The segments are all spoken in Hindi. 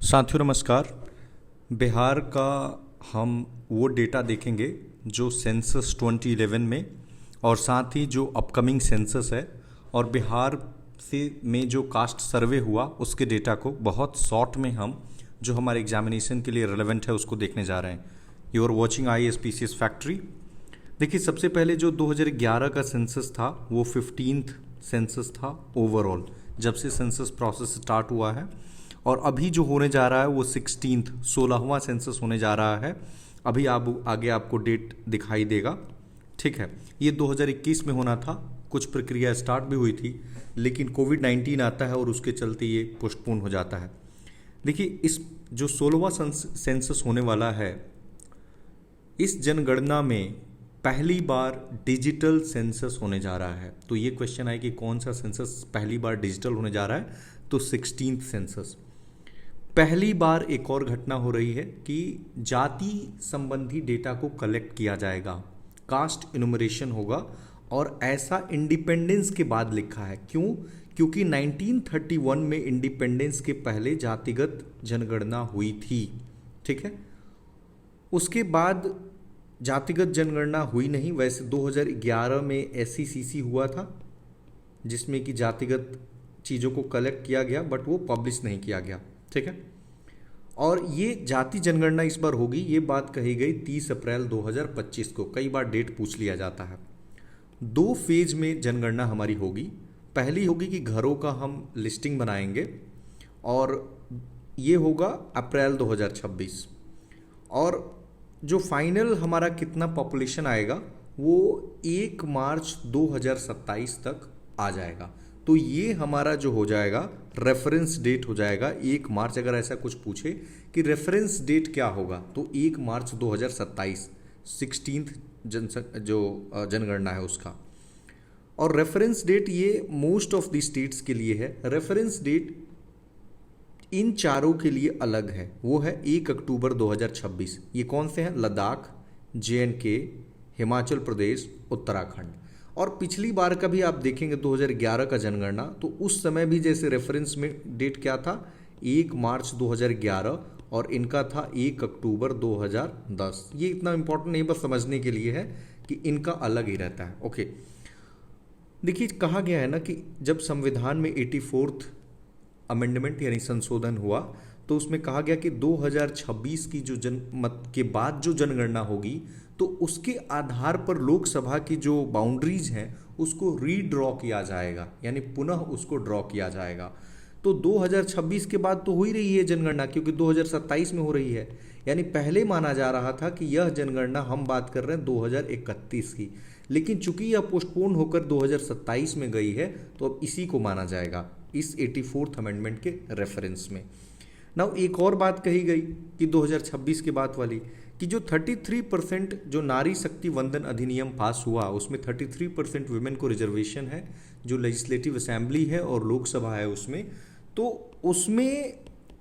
साथियों नमस्कार। बिहार का हम वो डेटा देखेंगे जो सेंसस 2011 में और साथ ही जो अपकमिंग सेंसस है और बिहार से में जो कास्ट सर्वे हुआ उसके डेटा को बहुत शॉर्ट में हम जो हमारे एग्जामिनेशन के लिए रेलेवेंट है उसको देखने जा रहे हैं। You are watching IASPCS factory. देखिए, सबसे पहले जो 2011 का सेंसस था वो 15th सेंसस था ओवरऑल, जब से सेंसस प्रोसेस स्टार्ट हुआ है। और अभी जो होने जा रहा है वो 16वां सेंसस होने जा रहा है। अभी आप आगे आपको डेट दिखाई देगा, ठीक है। ये 2021 में होना था, कुछ प्रक्रिया स्टार्ट भी हुई थी, लेकिन कोविड-19 आता है और उसके चलते ये पोस्टपोन हो जाता है। देखिए, इस जो 16वां सेंसस होने वाला है, इस जनगणना में पहली बार डिजिटल सेंसस होने जा रहा है। तो ये क्वेश्चन है कि कौन सा सेंसस पहली बार डिजिटल होने जा रहा है, तो 16th सेंसस। पहली बार एक और घटना हो रही है कि जाति संबंधी डेटा को कलेक्ट किया जाएगा, कास्ट इनुमरेशन होगा, और ऐसा इंडिपेंडेंस के बाद लिखा है। क्यों? क्योंकि 1931 में इंडिपेंडेंस के पहले जातिगत जनगणना हुई थी, ठीक है। उसके बाद जातिगत जनगणना हुई नहीं। वैसे 2011 में SECC हुआ था, जिसमें कि जातिगत चीज़ों को कलेक्ट किया गया, बट वो पब्लिश नहीं किया गया, ठीक है। और ये जाति जनगणना इस बार होगी, ये बात कही गई 30 अप्रैल 2025 को। कई बार डेट पूछ लिया जाता है। 2 फेज में जनगणना हमारी होगी। पहली होगी कि घरों का हम लिस्टिंग बनाएंगे, और ये होगा अप्रैल 2026। और जो फाइनल हमारा कितना पॉपुलेशन आएगा वो 1 मार्च 2027 तक आ जाएगा। तो ये हमारा जो हो जाएगा रेफरेंस डेट हो जाएगा 1 मार्च। अगर ऐसा कुछ पूछे कि रेफरेंस डेट क्या होगा, तो 1 मार्च 2027 16th जनगणना है उसका। और रेफरेंस डेट ये मोस्ट ऑफ द स्टेट्स के लिए है। रेफरेंस डेट इन चारों के लिए अलग है, वो है 1 अक्टूबर 2026। ये कौन से हैं? लद्दाख, JNK, हिमाचल प्रदेश, उत्तराखंड। और पिछली बार का भी आप देखेंगे 2011 का जनगणना, तो उस समय भी जैसे रेफरेंस में डेट क्या था, 1 मार्च 2011, और इनका था 1 अक्टूबर 2010। ये इतना इंपॉर्टेंट नहीं, बस समझने के लिए है कि इनका अलग ही रहता है, ओके। देखिए, कहा गया है ना कि जब संविधान में 84th अमेंडमेंट यानी संशोधन हुआ, तो उसमें कहा गया कि 2026 की जो जनमत के बाद जो जनगणना होगी, तो उसके आधार पर लोकसभा की जो बाउंड्रीज हैं उसको रीड्रॉ किया जाएगा, यानी पुनः उसको ड्रॉ किया जाएगा। तो 2026 के बाद तो हो ही रही है जनगणना, क्योंकि 2027 में हो रही है। यानी पहले माना जा रहा था कि यह जनगणना हम बात कर रहे हैं 2031 की, लेकिन चूंकि यह पोस्टपोन होकर 2027 में गई है, तो अब इसी को माना जाएगा इस 84th अमेंडमेंट के रेफरेंस में। नाउ एक और बात कही गई कि 2026 के बाद वाली, कि जो 33% जो नारी शक्ति वंदन अधिनियम पास हुआ, उसमें 33% वुमेन को रिजर्वेशन है, जो लेजिस्लेटिव असेंबली है और लोकसभा है उसमें। तो उसमें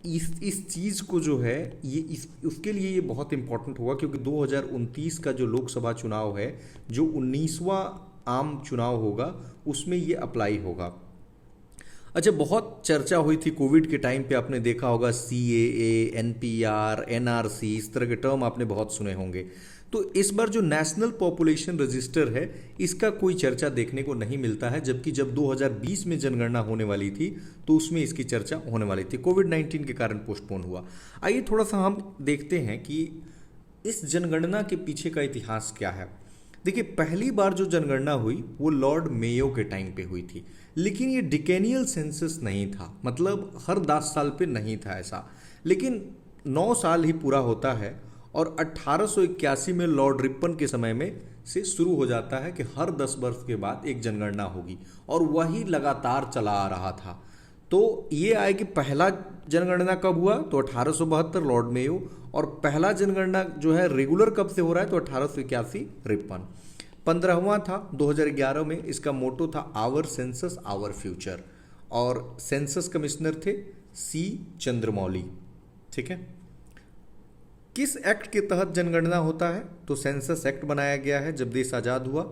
इस चीज़ को जो है ये उसके लिए ये बहुत इंपॉर्टेंट होगा, क्योंकि 2029 का जो लोकसभा चुनाव है, जो 19वां आम चुनाव होगा, उसमें ये अप्लाई होगा। अच्छा, बहुत चर्चा हुई थी कोविड के टाइम पे, आपने देखा होगा CAA, NPR, NRC, इस तरह के टर्म आपने बहुत सुने होंगे। तो इस बार जो नेशनल पॉपुलेशन रजिस्टर है, इसका कोई चर्चा देखने को नहीं मिलता है, जबकि जब 2020 में जनगणना होने वाली थी तो उसमें इसकी चर्चा होने वाली थी। कोविड-19 के कारण पोस्टपोन हुआ। आइए थोड़ा सा हम देखते हैं कि इस जनगणना के पीछे का इतिहास क्या है। देखिए, पहली बार जो जनगणना हुई वो लॉर्ड मेयो के टाइम पे हुई थी, लेकिन ये डिकेनियल सेंसस नहीं था, मतलब हर 10 साल पे नहीं था ऐसा। लेकिन 9 साल ही पूरा होता है, और 1881 में लॉर्ड रिपन के समय में से शुरू हो जाता है कि हर 10 वर्ष के बाद एक जनगणना होगी, और वही लगातार चला आ रहा था। तो ये आए कि पहला जनगणना कब हुआ, तो 1872 लॉर्ड मेयो, और पहला जनगणना जो है रेगुलर कब से हो रहा है, तो 1881 रिपन। 15वां था 2011 में, इसका मोटो था आवर सेंसस आवर फ्यूचर, और सेंसस कमिश्नर थे C चंद्रमौली, ठीक है। किस एक्ट के तहत जनगणना होता है, तो सेंसस एक्ट बनाया गया है जब देश आज़ाद हुआ,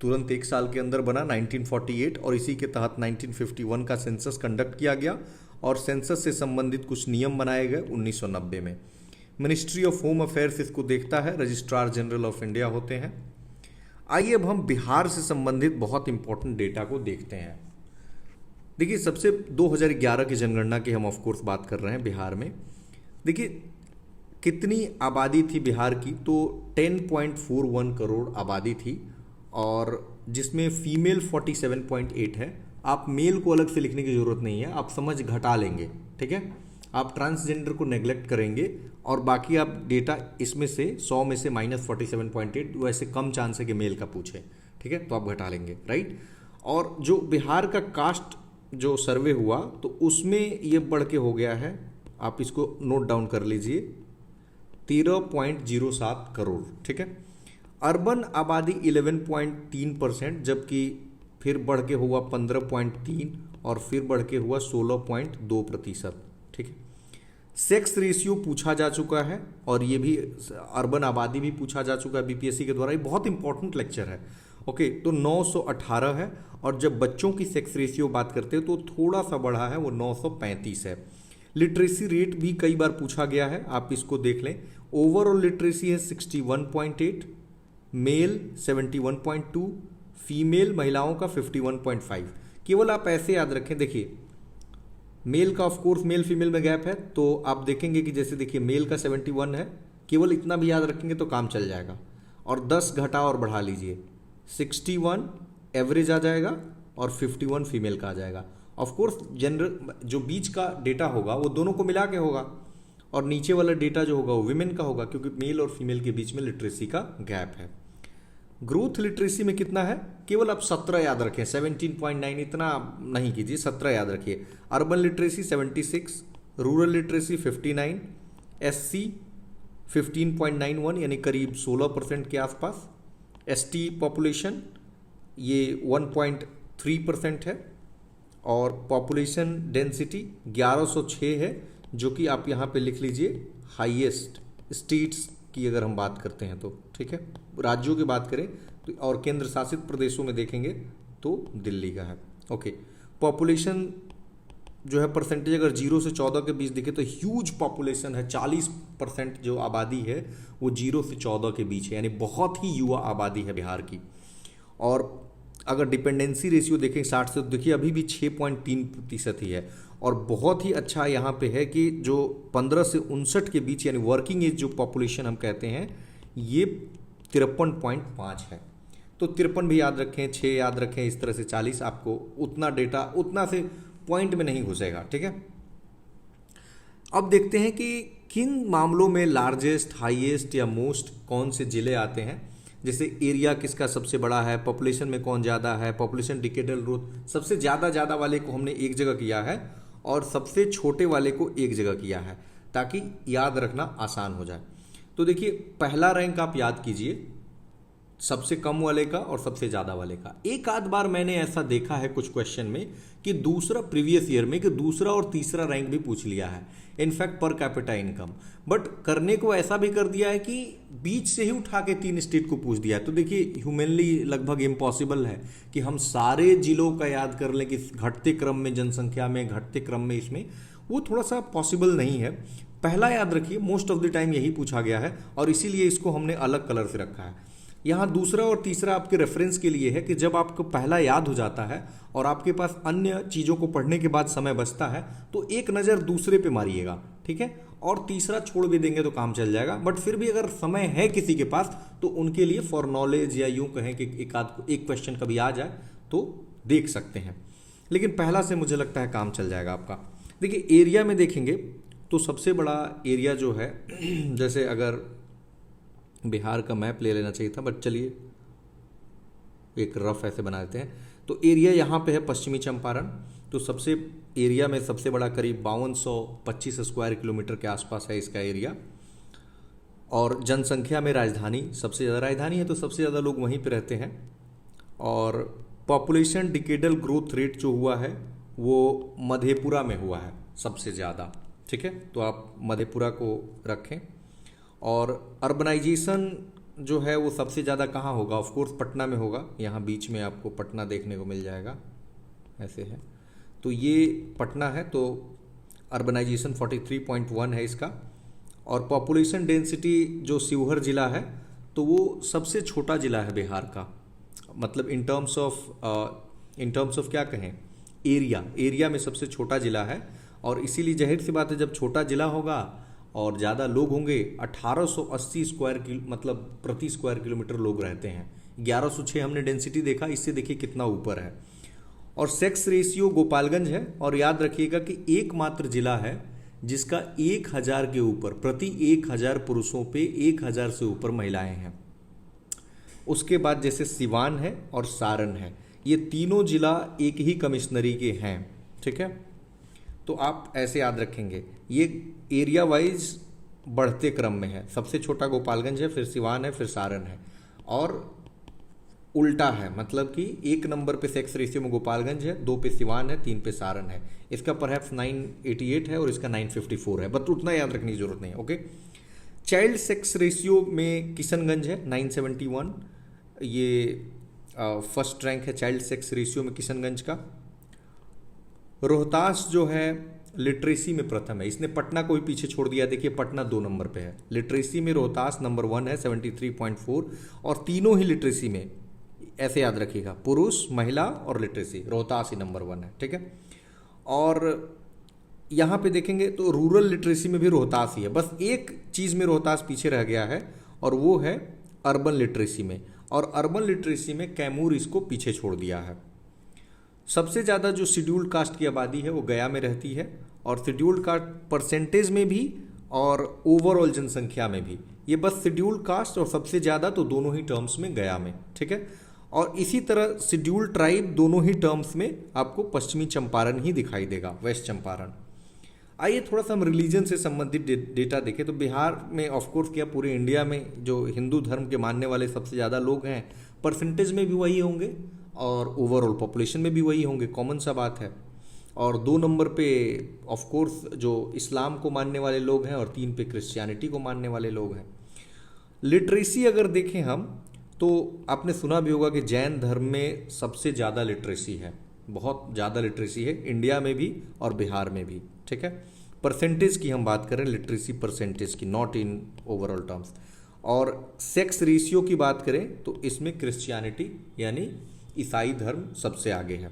तुरंत 1 साल के अंदर बना 1948, और इसी के तहत 1951 का सेंसस कंडक्ट किया गया। और सेंसस से संबंधित कुछ नियम बनाए गए 1990 में। मिनिस्ट्री ऑफ होम अफेयर्स इसको देखता है, रजिस्ट्रार जनरल ऑफ इंडिया होते हैं। आइए अब हम बिहार से संबंधित बहुत इंपॉर्टेंट डेटा को देखते हैं। देखिए सबसे 2011 की जनगणना की हम ऑफकोर्स बात कर रहे हैं बिहार में। देखिए कितनी आबादी थी बिहार की, तो 10.41 करोड़ आबादी थी और जिसमें फीमेल 47.8 है। आप मेल को अलग से लिखने की ज़रूरत नहीं है, आप समझ घटा लेंगे, ठीक है। आप ट्रांसजेंडर को नेग्लेक्ट करेंगे और बाकी आप डेटा इसमें से 100 में से -47.8, वैसे कम चांस है कि मेल का पूछे, ठीक है, तो आप घटा लेंगे, राइट। और जो बिहार का कास्ट जो सर्वे हुआ तो उसमें ये बढ़ के हो गया है, आप इसको नोट डाउन कर लीजिए, 13.07 करोड़, ठीक है। अर्बन आबादी 11.3%, जबकि फिर बढ़ के हुआ 15.3 और फिर बढ़ के हुआ 16.2%, ठीक है। सेक्स रेशियो पूछा जा चुका है और ये भी अर्बन आबादी भी पूछा जा चुका है बीपीएससी के द्वारा। ये बहुत इंपॉर्टेंट लेक्चर है, ओके। तो 918 है और जब बच्चों की सेक्स रेशियो बात करते हैं तो थोड़ा सा बढ़ा है, वो 935 है। लिटरेसी रेट भी कई बार पूछा गया है, आप इसको देख लें। ओवरऑल लिटरेसी है 61.8, मेल 71.2, फीमेल महिलाओं का 51.5। केवल आप ऐसे याद रखें, देखिए मेल का ऑफकोर्स मेल फीमेल में गैप है, तो आप देखेंगे कि जैसे देखिए मेल का 71 है, केवल इतना भी याद रखेंगे तो काम चल जाएगा। और 10 घटा और बढ़ा लीजिए, 61 एवरेज आ जाएगा और 51 फीमेल का आ जाएगा। ऑफकोर्स जनरल जो बीच का डेटा होगा वो दोनों को मिला के होगा और नीचे वाला डेटा जो होगा वो विमेन का होगा, क्योंकि मेल और फीमेल के बीच में लिटरेसी का गैप है। ग्रोथ लिटरेसी में कितना है, केवल आप 17 याद रखें, 17.9 इतना नहीं कीजिए, 17 याद रखिए। Urban literacy 76, rural literacy 59, SC 15.91 यानी करीब 16% के आसपास। एसटी पॉपुलेशन ये 1.3% है और पॉपुलेशन डेंसिटी 1106 है, जो कि आप यहाँ पे लिख लीजिए हाईएस्ट स्टेट्स की अगर हम बात करते हैं तो, ठीक है। राज्यों की बात करें तो और केंद्र शासित प्रदेशों में देखेंगे तो दिल्ली का है, ओके। पॉपुलेशन जो है परसेंटेज अगर 0 से 14 के बीच दिखे तो ह्यूज पॉपुलेशन है, 40% जो आबादी है वो 0 से 14 के बीच है, यानी बहुत ही युवा आबादी है बिहार की। और अगर डिपेंडेंसी रेशियो देखें 60 से, तो देखिए अभी भी 6.3% ही है। और बहुत ही अच्छा यहाँ पे है कि जो 15 से 59 के बीच यानी वर्किंग एज जो पॉपुलेशन हम कहते हैं ये 53.5 है। तो 53 भी याद रखें, 6 याद रखें, इस तरह से 40, आपको उतना डेटा उतना से पॉइंट में नहीं घुसेगा, ठीक है। अब देखते हैं कि किन मामलों में लार्जेस्ट, हाईएस्ट या मोस्ट कौन से जिले आते हैं। जैसे एरिया किसका सबसे बड़ा है, पॉपुलेशन में कौन ज़्यादा है, पॉपुलेशन डिकेडल ग्रोथ, सबसे ज़्यादा वाले को हमने एक जगह किया है और सबसे छोटे वाले को एक जगह किया है, ताकि याद रखना आसान हो जाए। तो देखिए पहला रैंक आप याद कीजिए, सबसे कम वाले का और सबसे ज़्यादा वाले का। एक आध बार मैंने ऐसा देखा है कुछ क्वेश्चन में कि दूसरा प्रीवियस ईयर में कि दूसरा और तीसरा रैंक भी पूछ लिया है, in fact per capita income, but करने को ऐसा भी कर दिया है कि बीच से ही उठा के 3 स्टेट को पूछ दिया है। तो देखिए ह्यूमनली लगभग इम्पॉसिबल है कि हम सारे जिलों का याद कर लें कि घटते क्रम में, जनसंख्या में घटते क्रम में, इसमें वो थोड़ा सा पॉसिबल नहीं है। पहला याद रखिए, मोस्ट ऑफ द टाइम यही पूछा गया है और इसीलिए इसको हमने अलग कलर से रखा है। यहाँ दूसरा और तीसरा आपके रेफरेंस के लिए है कि जब आपको पहला याद हो जाता है और आपके पास अन्य चीज़ों को पढ़ने के बाद समय बचता है तो एक नज़र दूसरे पे मारिएगा, ठीक है, और तीसरा छोड़ भी देंगे तो काम चल जाएगा। बट फिर भी अगर समय है किसी के पास तो उनके लिए फॉर नॉलेज या यूँ कहें कि एक क्वेश्चन कभी आ जाए तो देख सकते हैं, लेकिन पहला से मुझे लगता है काम चल जाएगा आपका। देखिए एरिया में देखेंगे तो सबसे बड़ा एरिया जो है, जैसे अगर बिहार का मैप ले लेना चाहिए था, बट चलिए एक रफ ऐसे बना देते हैं। तो एरिया यहाँ पे है पश्चिमी चंपारण, तो सबसे एरिया में सबसे बड़ा करीब 5225 स्क्वायर किलोमीटर के आसपास है इसका एरिया। और जनसंख्या में राजधानी सबसे ज़्यादा, राजधानी है तो सबसे ज़्यादा लोग वहीं पे रहते हैं। और पॉपुलेशन डिकेडल ग्रोथ रेट जो हुआ है वो मधेपुरा में हुआ है सबसे ज़्यादा, ठीक है, तो आप मधेपुरा को रखें। और अर्बनाइजेशन जो है वो सबसे ज़्यादा कहाँ होगा, ऑफ कोर्स पटना में होगा, यहाँ बीच में आपको पटना देखने को मिल जाएगा, ऐसे है, तो ये पटना है। तो अर्बनाइजेशन 43.1 है इसका। और पॉपुलेशन डेंसिटी जो शिवहर ज़िला है तो वो सबसे छोटा ज़िला है बिहार का, मतलब इन टर्म्स ऑफ क्या कहें, एरिया में सबसे छोटा ज़िला है। और इसीलिए जाहिर सी बात है, जब छोटा ज़िला होगा और ज़्यादा लोग होंगे, 1880 मतलब प्रति स्क्वायर किलोमीटर लोग रहते हैं। 1106 हमने डेंसिटी देखा, इससे देखिए कितना ऊपर है। और सेक्स रेशियो गोपालगंज है, और याद रखिएगा कि एकमात्र जिला है जिसका 1000 के ऊपर, प्रति 1000 पुरुषों पे 1000 से ऊपर महिलाएं हैं। उसके बाद जैसे सिवान है और सारण है, ये तीनों जिला एक ही कमिश्नरी के हैं, ठीक है। तो आप ऐसे याद रखेंगे, ये एरिया वाइज बढ़ते क्रम में है। सबसे छोटा गोपालगंज है, फिर सिवान है, फिर सारण है, और उल्टा है, मतलब कि 1 नंबर पे सेक्स रेशियो में गोपालगंज है, 2 पे सिवान है, 3 पे सारण है। इसका परहैप्स 988 है और इसका 954 है, बट उतना याद रखने की जरूरत नहीं है, ओके। चाइल्ड सेक्स रेशियो में किशनगंज है 971, ये फर्स्ट रैंक है चाइल्ड सेक्स रेशियो में किशनगंज का। रोहतास जो है लिटरेसी में प्रथम है, इसने पटना को भी पीछे छोड़ दिया। देखिए पटना 2 नंबर पे है, लिटरेसी में रोहतास नंबर 1 है 73.4, और तीनों ही लिटरेसी में, ऐसे याद रखिएगा, पुरुष, महिला और लिटरेसी, रोहतास ही नंबर 1 है, ठीक है। और यहाँ पे देखेंगे तो रूरल लिटरेसी में भी रोहतास ही है, बस एक चीज़ में रोहतास पीछे रह गया है, और वो है अर्बन लिटरेसी में। और अर्बन लिटरेसी में कैमूर इसको पीछे छोड़ दिया है। सबसे ज़्यादा जो शेड्यूल्ड कास्ट की आबादी है वो गया में रहती है, और शेड्यूल्ड कास्ट परसेंटेज में भी और ओवरऑल जनसंख्या में भी, ये बस शेड्यूल्ड कास्ट और सबसे ज़्यादा तो दोनों ही टर्म्स में गया में, ठीक है। और इसी तरह शेड्यूल्ड ट्राइब दोनों ही टर्म्स में आपको पश्चिमी चंपारण ही दिखाई देगा, वेस्ट चंपारण। आइए थोड़ा सा हम रिलीजन से संबंधित डेटा देखें। तो बिहार में ऑफकोर्स क्या, पूरे इंडिया में जो हिंदू धर्म के मानने वाले सबसे ज़्यादा लोग हैं, परसेंटेज में भी वही होंगे और ओवरऑल पॉपुलेशन में भी वही होंगे, कॉमन सा बात है। और 2 नंबर पे ऑफकोर्स जो इस्लाम को मानने वाले लोग हैं, और 3 पे क्रिश्चियनिटी को मानने वाले लोग हैं। लिटरेसी अगर देखें हम, तो आपने सुना भी होगा कि जैन धर्म में सबसे ज़्यादा लिटरेसी है, बहुत ज़्यादा लिटरेसी है इंडिया में भी और बिहार में भी, ठीक है। परसेंटेज की हम बात करें, लिटरेसी परसेंटेज की, नॉट इन ओवरऑल टर्म्स। और सेक्स रेशियो की बात करें तो इसमें क्रिश्चियनिटी यानी ईसाई धर्म सबसे आगे है।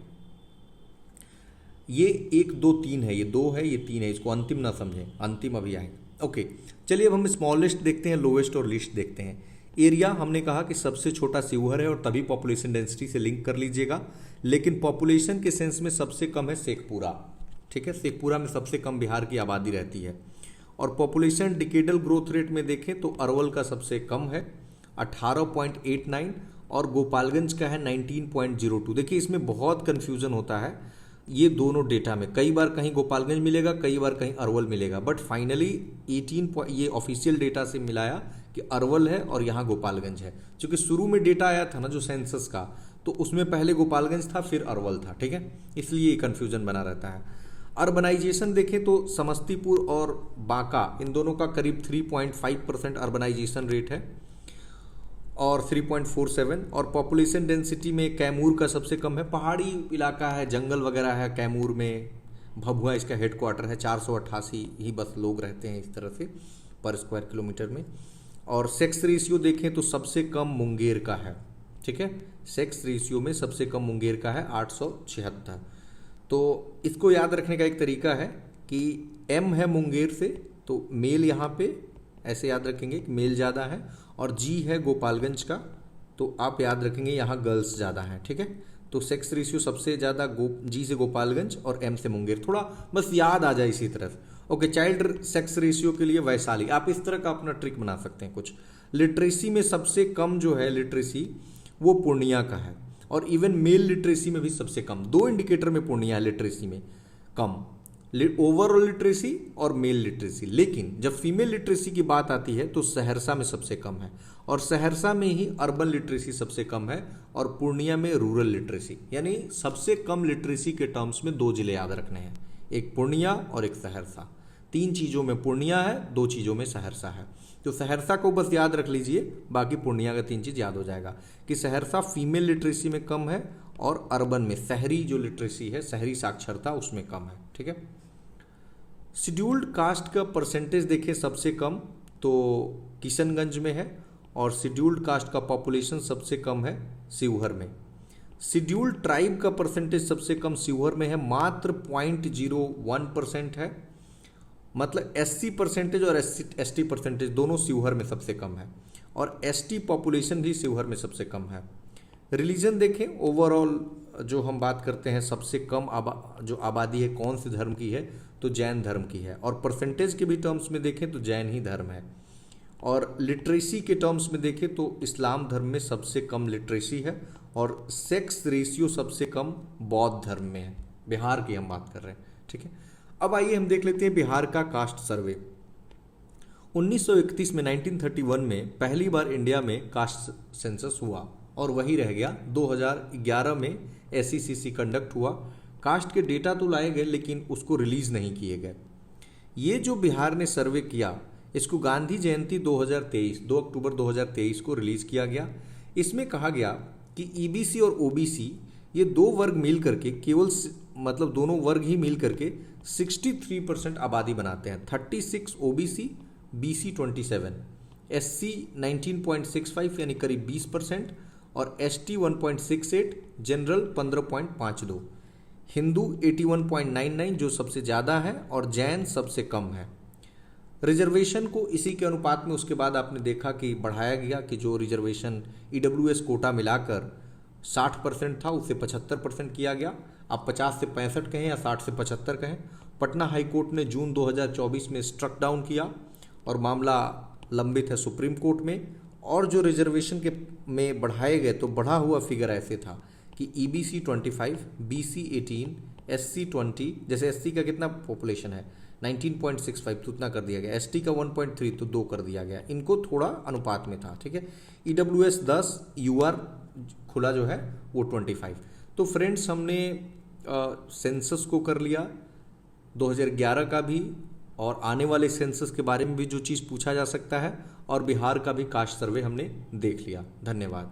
ये 1 2 3 है, ये 2 है, ये 3 है, इसको अंतिम ना समझें, अंतिम अभी आएगा, ओके। चलिए अब हम स्मॉलेस्ट देखते हैं, लोवेस्ट और लीस्ट देखते हैं। एरिया हमने कहा कि सबसे छोटा शिवहर है, और तभी पॉपुलेशन डेंसिटी से लिंक कर लीजिएगा। लेकिन पॉपुलेशन के सेंस में सबसे कम है शेखपुरा, ठीक है, शेखपुरा में सबसे कम बिहार की आबादी रहती है। और पॉपुलेशन डिकेडल ग्रोथ रेट में देखें तो अरवल का सबसे कम है 18.89, और गोपालगंज का है 19.02। देखिए इसमें बहुत कन्फ्यूजन होता है ये दोनों डेटा में, कई बार कहीं गोपालगंज मिलेगा, कई बार कहीं अरवल मिलेगा, बट फाइनली 18 ये ऑफिशियल डेटा से मिलाया कि अरवल है और यहाँ गोपालगंज है। क्योंकि शुरू में डेटा आया था ना जो सेंसस का, तो उसमें पहले गोपालगंज था फिर अरवल था, ठीक है, इसलिए कन्फ्यूजन बना रहता है। अर्बनाइजेशन देखें तो समस्तीपुर और बांका इन दोनों का करीब 3.5% अर्बनाइजेशन रेट है, और 3.47। और पॉपुलेशन डेंसिटी में कैमूर का सबसे कम है, पहाड़ी इलाका है, जंगल वगैरह है कैमूर में, भभुआ इसका हेडक्वार्टर है, 488 ही बस लोग रहते हैं इस तरह से पर स्क्वायर किलोमीटर में। और सेक्स रेशियो देखें तो सबसे कम मुंगेर का है, ठीक है, सेक्स रेशियो में सबसे कम मुंगेर का है 876। तो इसको याद रखने का एक तरीका है कि M है मुंगेर से, तो मेल यहाँ पे ऐसे याद रखेंगे कि मेल ज़्यादा है, और G है गोपालगंज का, तो आप याद रखेंगे यहाँ गर्ल्स ज़्यादा हैं, ठीक है। तो सेक्स रेशियो सबसे ज़्यादा G से गोपालगंज और M से मुंगेर, थोड़ा बस याद आ जाए इसी तरफ, ओके। चाइल्ड सेक्स रेशियो के लिए वैशाली, आप इस तरह का अपना ट्रिक बना सकते हैं कुछ। लिटरेसी में सबसे कम जो है लिटरेसी वो पूर्णिया का है, और इवन मेल लिटरेसी में भी सबसे कम, 2 इंडिकेटर में पूर्णिया है लिटरेसी में कम, ओवरऑल लिटरेसी और मेल लिटरेसी। लेकिन जब फीमेल लिटरेसी की बात आती है तो सहरसा में सबसे कम है, और सहरसा में ही अर्बन लिटरेसी सबसे कम है, और पूर्णिया में रूरल लिटरेसी। यानी सबसे कम लिटरेसी के टर्म्स में 2 जिले याद रखने हैं, एक पूर्णिया और एक सहरसा। 3 चीज़ों में पूर्णिया है, 2 चीज़ों में सहरसा है। तो सहरसा को बस याद रख लीजिए, बाकी पूर्णिया का 3 चीज़ याद हो जाएगा कि सहरसा फीमेल लिटरेसी में कम है, और अर्बन में शहरी जो लिटरेसी है, शहरी साक्षरता उसमें कम है, ठीक है। शेड्यूल्ड कास्ट का परसेंटेज देखें सबसे कम तो किशनगंज में है, और शेड्यूल्ड कास्ट का पॉपुलेशन सबसे कम है शिवहर में। शेड्यूल्ड ट्राइब का परसेंटेज सबसे कम शिवहर में है, मात्र 0.01% है। मतलब SC परसेंटेज और ST परसेंटेज दोनों शिवहर में सबसे कम है, और ST पॉपुलेशन भी शिवहर में सबसे कम है। रिलीजन देखें, ओवरऑल जो हम बात करते हैं सबसे कम जो आबादी है कौन से धर्म की है, तो जैन धर्म की है, और परसेंटेज के भी टर्म्स में देखें तो जैन ही धर्म है। और लिटरेसी के टर्म्स में देखें तो इस्लाम धर्म में सबसे कम लिटरेसी है, और सेक्स रेशियो सबसे कम बौद्ध धर्म में है। बिहार की हम बात कर रहे हैं, ठीक है। अब आइए हम देख लेते हैं बिहार का कास्ट सर्वे। 1931 में 1931 में पहली बार इंडिया में कास्ट सेंसस हुआ, और वही रह गया। 2011 में SECC कंडक्ट हुआ। कास्ट के डेटा तो लाए गए, लेकिन उसको रिलीज नहीं किए गए। ये जो बिहार ने सर्वे किया, इसको गांधी जयंती 2023 2 अक्टूबर 2023 को रिलीज किया गया। इसमें कहा गया कि EBC और OBC ये दो वर्ग मिल करके केवल मतलब दोनों वर्ग ही मिल करके 63% आबादी बनाते हैं। 36 OBC, BC 27, SC 19.65 यानी करीब 20%, और ST 1.68, जनरल 15.52, हिंदू 81.99 जो सबसे ज़्यादा है, और जैन सबसे कम है। रिजर्वेशन को इसी के अनुपात में उसके बाद आपने देखा कि बढ़ाया गया, कि जो रिजर्वेशन EWS कोटा मिलाकर 60% था उसे 75% किया गया। आप 50 से 65 कहें या 60 से 75 कहें। पटना हाईकोर्ट ने जून 2024 में स्ट्रक डाउन किया, और मामला लंबित है सुप्रीम कोर्ट में। और जो रिजर्वेशन के में बढ़ाए गए, तो बढ़ा हुआ फिगर ऐसे था कि EBC 25, BC 18, SC 20, जैसे SC का कितना पॉपुलेशन है 19.65, तो उतना कर दिया गया। ST का 1.3, तो 2 कर दिया गया। इनको थोड़ा अनुपात में था, ठीक है। EWS 10, UR खुला जो है वो 25। तो फ्रेंड्स, हमने सेंसस को कर लिया 2011 का भी, और आने वाले सेंसस के बारे में भी जो चीज़ पूछा जा सकता है, और बिहार का भी कास्ट सर्वे हमने देख लिया। धन्यवाद।